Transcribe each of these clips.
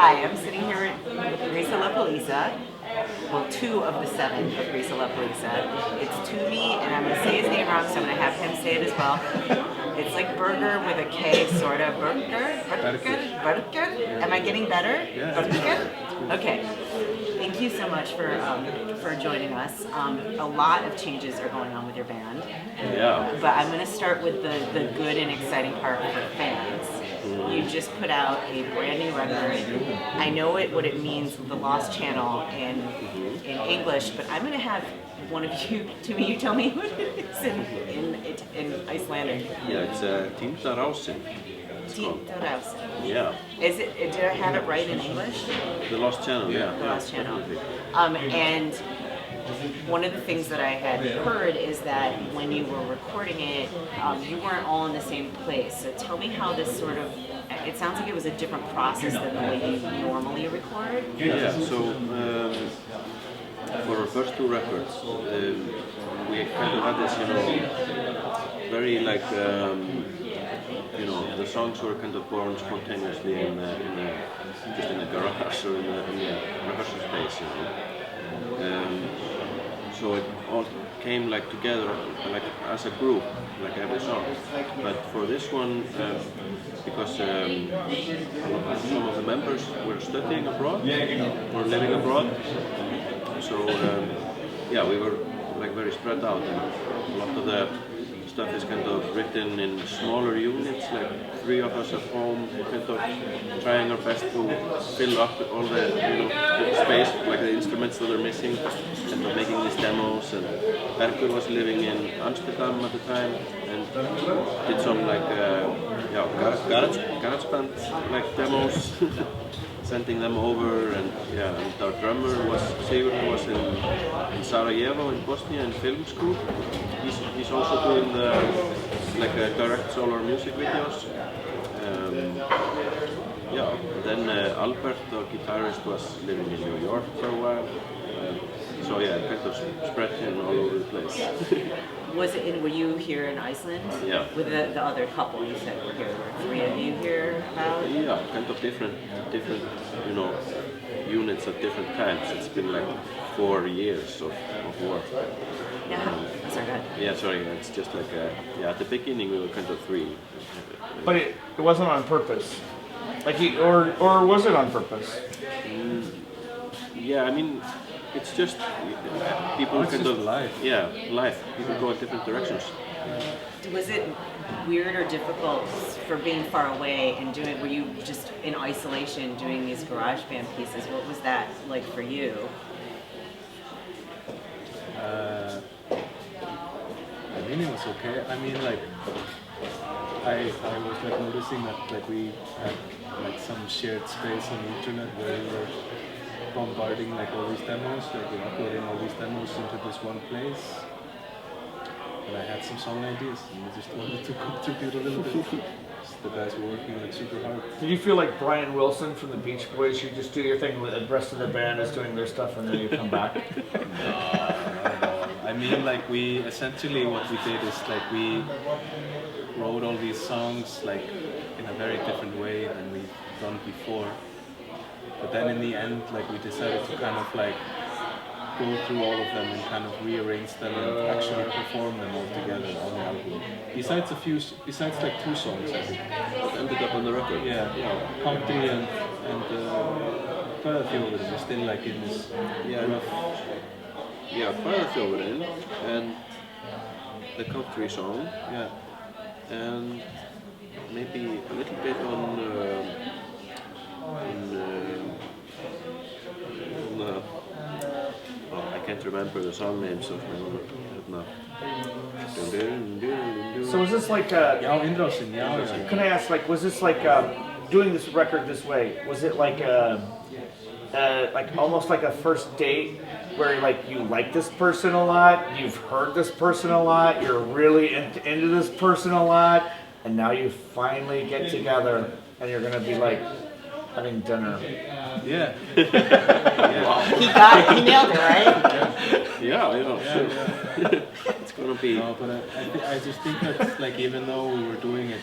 Hi, I'm sitting here with Grísalappalísa. Well, two of the seven of Grísalappalísa. It's Tumi, and I'm going to say his name wrong, so I'm going to have him say it as well. It's like Bergur with a K, sort of. Bergur? Am I getting better? Yeah. Bergur? Okay. Thank you so much for joining us. A lot of changes are going on with your band. Yeah. But I'm going to start with the good and exciting part for fans. You just put out a brand new record. I know what it means, the Lost Channel in English, but I'm going to have one of you, Tumi, you tell me what it is in Icelandic. Yeah, it's Týnda rásin. Týnda. Yeah. Is it? Did I have it right in English? The Lost Channel, yeah. The Lost Channel. And one of the things that I had heard is that when you were recording it, you weren't all in the same place. So tell me how this sort of, it sounds like it was a different process than the way you normally record. Yeah, so for our first two records, we kind of had this, very like, the songs were kind of born spontaneously just in the garage or in the rehearsal space, so it all came like together, like as a group, like every song. But for this one, because some of the members were studying abroad or living abroad, so we were like very spread out, and a lot of the stuff is kind of written in smaller units, like three of us at home, kind of trying our best to fill up all the the space, like the instruments that are missing, and making these demos. And Bergur was living in Amsterdam at the time, and did some like garage band like demos, sending them over. And our drummer was Sigurður, was in Sarajevo in Bosnia in film school. He's also doing direct solar music videos. Then Albert, our guitarist, was living in New York for a while. Kind of spread him all over the place. Were you here in Iceland? Yeah. With the other couple you said were here? Were three of you here about? Yeah, kind of different, units at different times. It's been like 4 years of work. Yeah, sorry, go ahead. Yeah, sorry, it's just like, at the beginning we were kind of three. But it wasn't on purpose? Or was it on purpose? Yeah, I mean, it's just people kind of life. Yeah, life. People go in different directions. Was it weird or difficult for being far away and were you just in isolation doing these garage band pieces? What was that like for you? I mean, it was okay. I mean, like, I was like noticing that like we had like some shared space on the internet where we were bombarding like all these demos, like we're uploading all these demos into this one place. And I had some song ideas, and I just wanted to contribute a little bit. The guys were working like super hard. Did you feel like Brian Wilson from the Beach Boys? You just do your thing, the rest of the band is doing their stuff, and then you come back? No. I mean, like essentially what we did is like we wrote all these songs like in a very different way than we've done before. But then in the end, like we decided to kind of like go through all of them and kind of rearrange them and actually perform them all together on the album. Besides like 2 songs, I think. That ended up on the record. Yeah. Country and quite a few of them are still like in this rough. Yeah, quite a few were in, and the country song. Yeah. And maybe a little bit on I can't remember the song names of them now. So was this like can I ask, like, was this like doing this record this way, was it like almost like a first date where like you like this person a lot, you've heard this person a lot, you're really into this person a lot, and now you finally get together and you're gonna be like having dinner? Yeah. He nailed it, right? Yeah, I know. Yeah, Sure. yeah. It's gonna be. No, but I just think that like even though we were doing it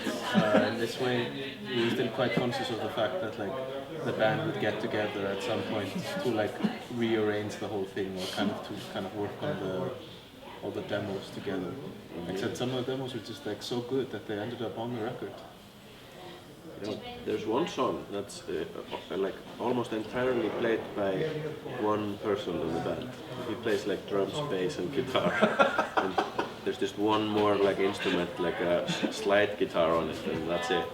in this way, we were still quite conscious of the fact that like the band would get together at some point to like rearrange the whole thing or kind of work on all the demos together. Except some of the demos were just like so good that they ended up on the record. You know, there's one song that's like almost entirely played by one person in the band. He plays like drums, bass, and guitar. And there's just one more like instrument, like a slide guitar on it, and that's it.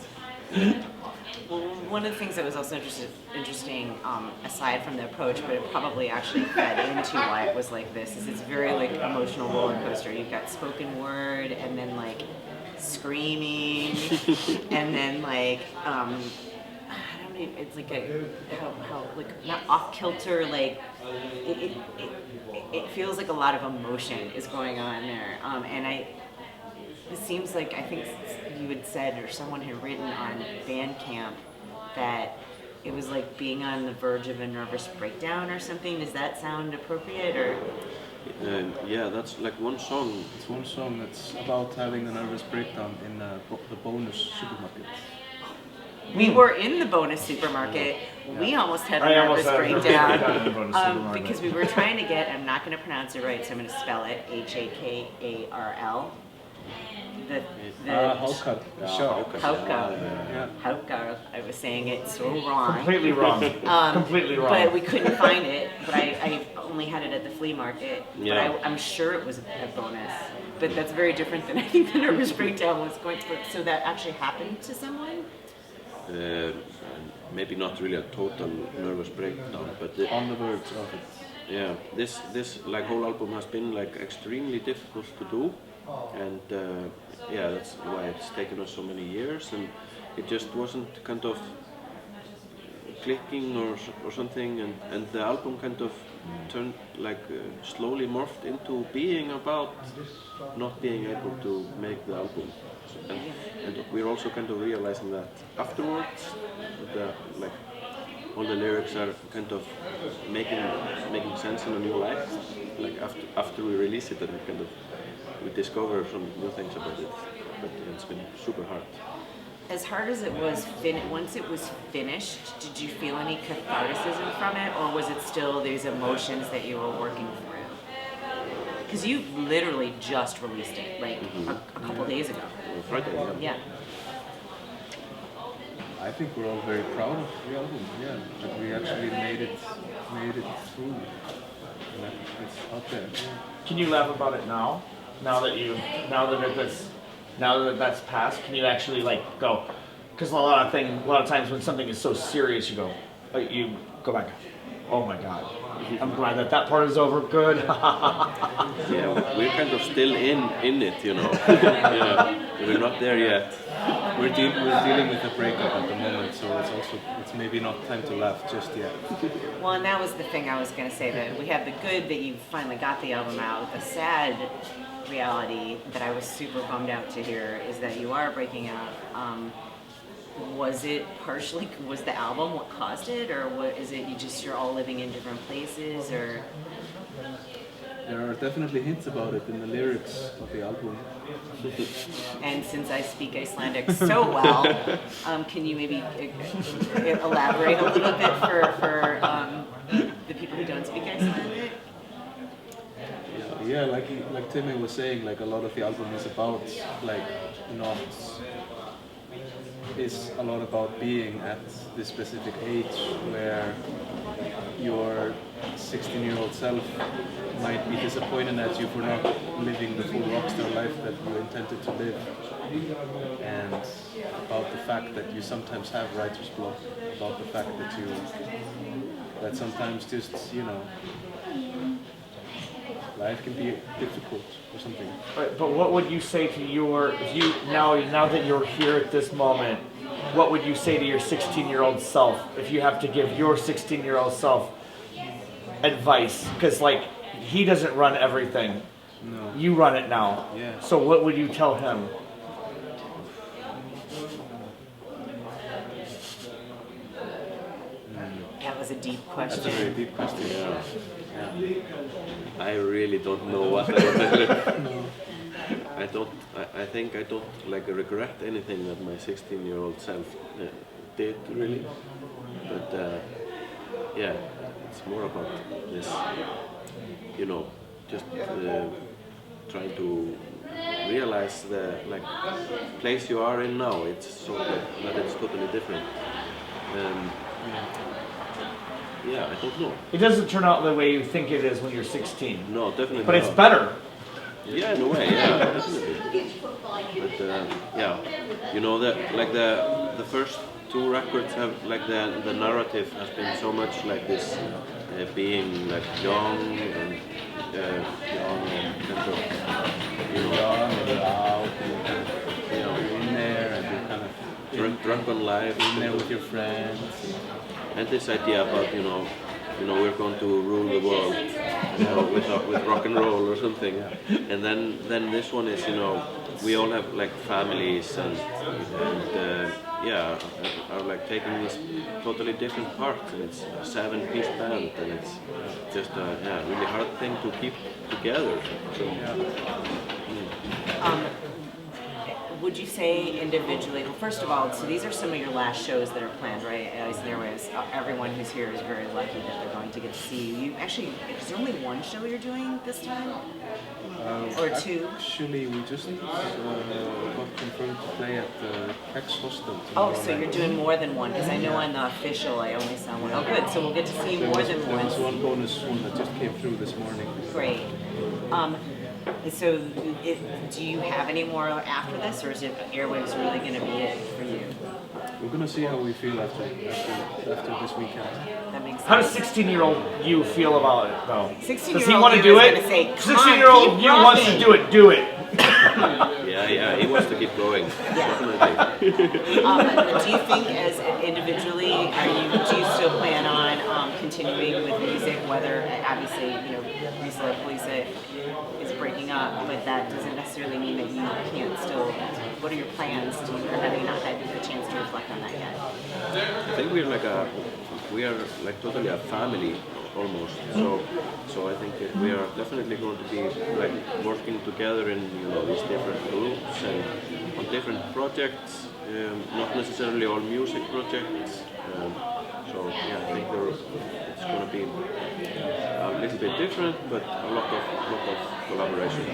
Well, one of the things that was also interesting, aside from the approach, but it probably actually fed into why it was like this, is it's very like emotional roller coaster. You've got spoken word, and then like screaming, and then like I don't know, it's like how like not off kilter, like it feels like a lot of emotion is going on there, and it seems like I think you had said, or someone had written on Bandcamp, that it was like being on the verge of a nervous breakdown or something. Does that sound appropriate, or? Yeah, that's like one song. It's one song that's about having a nervous breakdown in the bonus supermarket. We were in the bonus supermarket. We almost had a nervous breakdown because we were trying to get, I'm not going to pronounce it right, so I'm going to spell it, Hakarl. Haukar. Haukar. I was saying it so wrong. Completely wrong. Completely wrong. But we couldn't find it. But I only had it at the flea market. Yeah. But I'm sure it was a bonus. But that's very different than I think the nervous breakdown was going to. So that actually happened to someone? Maybe not really a total nervous breakdown, but On the verge of it. yeah, this like whole album has been like extremely difficult to do, and yeah, that's why it's taken us so many years, and it just wasn't kind of clicking or something, and the album kind of turned like slowly morphed into being about not being able to make the album, and we're also kind of realizing that afterwards, like all the lyrics are kind of making sense in a new light, like after we release it, and we discover some new things about it, but it's been super hard. As hard as it was, once it was finished, did you feel any catharticism from it, or was it still these emotions that you were working through? Because you literally just released it, like a couple days ago. Friday, Yeah. I think we're all very proud of the album. Yeah, that we actually made it through. And that it's out there. Yeah. Can you laugh about it now? Now that that's passed, can you actually like go? Because a lot of times when something is so serious, you go back. Oh my God, I'm glad that part is over. Good. Yeah, we're kind of still in it, you know. Yeah, we're not there yet. We're dealing with a breakup at the moment, so it's maybe not time to laugh just yet. Well, and that was the thing I was going to say, that we have the good that you finally got the album out. The sad reality that I was super bummed out to hear is that you are breaking out. Was the album what caused it, or what is it? You're all living in different places, or? There are definitely hints about it in the lyrics of the album. And since I speak Icelandic so well, can you maybe elaborate a little bit for the people who don't speak Icelandic? Yeah, like Tumi was saying, like a lot of the album is about is a lot about being at this specific age where your 16-year-old self might be disappointed at you for not living the full rockstar life that you intended to live, and about the fact that you sometimes have writer's block, about the fact that sometimes just, life can be difficult or something. Right, but what would you say to now that you're here at this moment, what would you say to your 16-year-old self if you have to give your 16-year-old self advice? Because he doesn't run everything. No. You run it now. Yeah. So what would you tell him? was a deep That's a very question. deep question. I really don't know what I would tell you. I think I don't like regret anything that my 16-year-old self did really, but yeah, it's more about this, you know, just trying to realize the like place you are in now. It's so that it's totally different. Yeah, I don't know. It doesn't turn out the way you think it is when you're 16. No, definitely But not. it's better. Yeah, in a way, yeah, definitely. But yeah, you know the first two records have like the narrative has been so much like this, being like young and kind of, you know, Young and loud, and kind of, you're in there and you're kind of drunk on life. in there with your friends. And this idea about we're going to rule the world, with rock and roll or something. And then this one is, we all have like families and are like taking these totally different parts, and it's a 7-piece band, and it's just a really hard thing to keep together. So, Would you say individually, well, first of all, so these are some of your last shows that are planned, right, at Iceland Airwaves. Everyone who's here is very lucky that they're going to get to see you. Actually, is there only one show you're doing this time? Or two? Actually, we just got confirmed to play at the Hex Hostel. Oh, so you're doing more than one, because I know on the official I only saw one. Oh, good, so we'll get to see more than There was one. one bonus one that just came through this morning. Great. So, do you have any more after this, or is it Airwaves really going to be it for you? We're gonna see how we feel after this weekend. That makes sense. How does 16-year-old you feel about it, though? 16-year-old Does he want to you do is it? gonna say, "Come on, 16-year-old keep you wants to rocking." do it. Do it. yeah, he wants to keep going. Definitely. Do you think, as individually, do you still plan on continuing with music? Whether obviously, Grísalappalísa is breaking up, but that doesn't necessarily mean that you can't still. What are your plans? Or have you not had the chance to reflect on that yet? I think we are like totally a family almost. So I think we are definitely going to be like working together in these different groups and on different projects, not necessarily all music projects. So yeah, I think it's going to be a little bit different, but a lot of collaboration.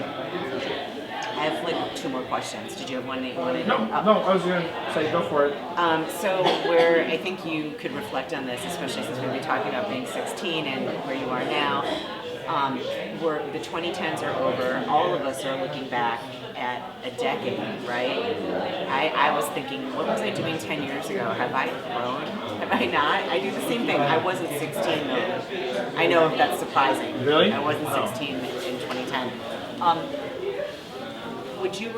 I have like 2 more questions. Did you have one that you wanted? No, I was going to say go for it. So where I think you could reflect on this, especially since we've been talking about being 16 and where you are now, where the 2010s are over, all of us are looking back at a decade, right? I was thinking, what was I doing 10 years ago? Have I grown? Have I not? I do the same thing. I wasn't 16 though. I know if that's surprising. Really? I wasn't 16 in 2010. Would you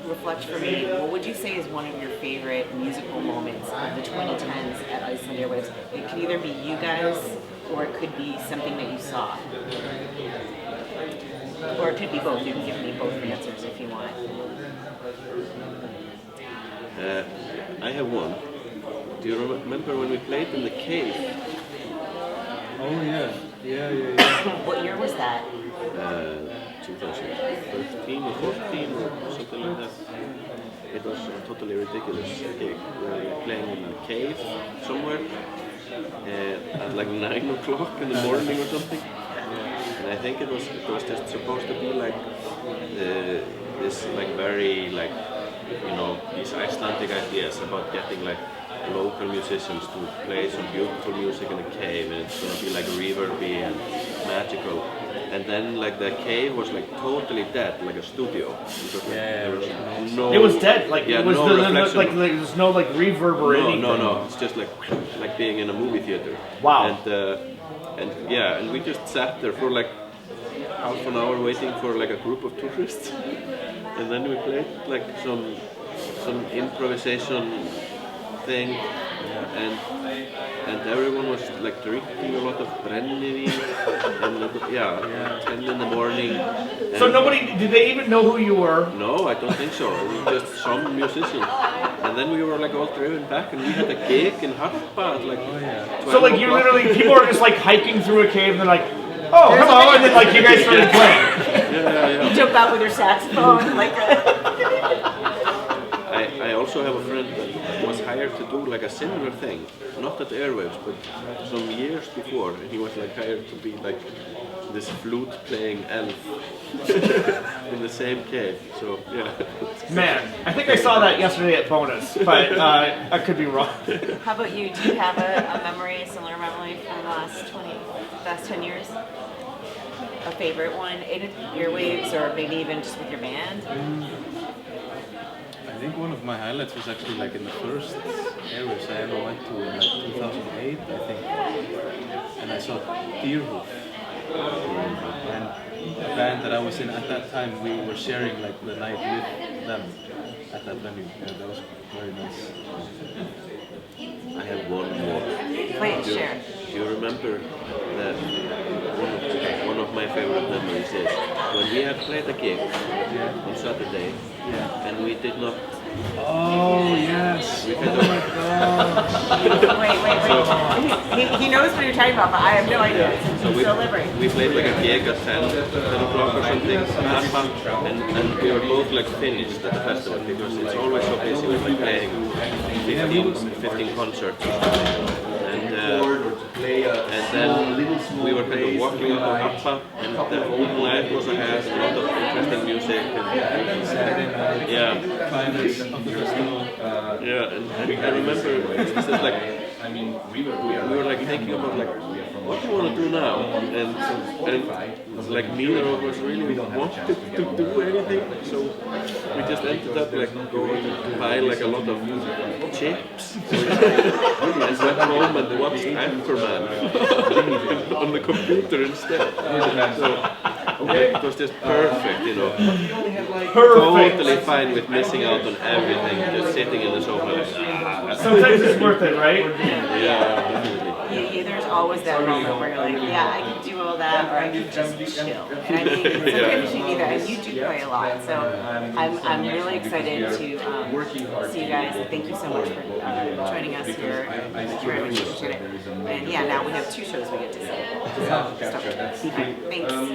reflect for me, what would you say is one of your favorite musical moments of the 2010s at Iceland Airwaves? It could either be you guys, or it could be something that you saw. Or it could be both. You can give me both answers if you want. I have one. Do you remember when we played in the cave? Oh yeah. What year was that? 2013 or 14 or something like that. It was a totally ridiculous gig. We were playing in a cave somewhere at like 9 o'clock in the morning or something. And I think it was just supposed to be like this like very like these Icelandic ideas about getting like local musicians to play some beautiful music in a cave, and it's gonna be like reverby and magical. And then like the cave was like totally dead, like a studio. Because, there was no. It was dead. Like it was no reflection. there was no like reverb or anything. No. It's just like being in a movie theater. Wow. And we just sat there for like half an hour waiting for like a group of tourists, and then we played like some improvisation thing, and everyone was like drinking a lot of brennivín and like, 10 in the morning. So did they even know who you were? No, I don't think so. It was just some musician. And then we were like all driven back and we had a gig in Harpa at like 12 So like you literally, people are just like hiking through a cave and they're like, oh, hello, and then like you guys started playing. You jump out with your saxophone like I also have a friend that was hired to do like a similar thing, not at Airwaves, but some years before, and he was like hired to be like this flute playing elf in the same cave. So yeah. Man, I think I saw that yesterday at Bonus, but I could be wrong. How about you? Do you have a memory, a similar memory from the last 10 years? A favorite one in Airwaves or maybe even just with your band? I think one of my highlights was actually like in the first Airwaves I ever went to in like 2008, I think, and I saw Deerhoof, and a band that I was in at that time. We were sharing like the night with them at that venue. Yeah, that was very nice. I have one more. Please share. Do you remember that one of my favorite memories is when we had played a gig on Saturday and we did not. Oh yes! Oh my god! Wait. He knows what you're talking about, but I have no idea. So It's delivering. we played like a gig at 10 o'clock or something, and we were both like finished at the festival because it's always so busy with like playing 15 concerts. And then we were kind of walking up on Harpa, and the whole night was ahead, a lot of interesting music. And I remember this is like we were like thinking about like what do you want to do now, and like neither of us really wanted to do anything, so we just ended up like going to buy like a lot of chips and went home and watched Anchorman on the computer instead. So it was just perfect, you know. Totally fine with missing out on everything, just sitting in the sofa like, Sometimes it's worth it, right? Yeah, definitely. There's always that moment where you're like, yeah, I can do all that, or I can just chill. And I mean, sometimes you need that, and you do play a lot. So I'm really excited to see you guys. Thank you so much for joining us here. Very much appreciate it. And yeah, now we have 2 shows we get to see. So, thanks.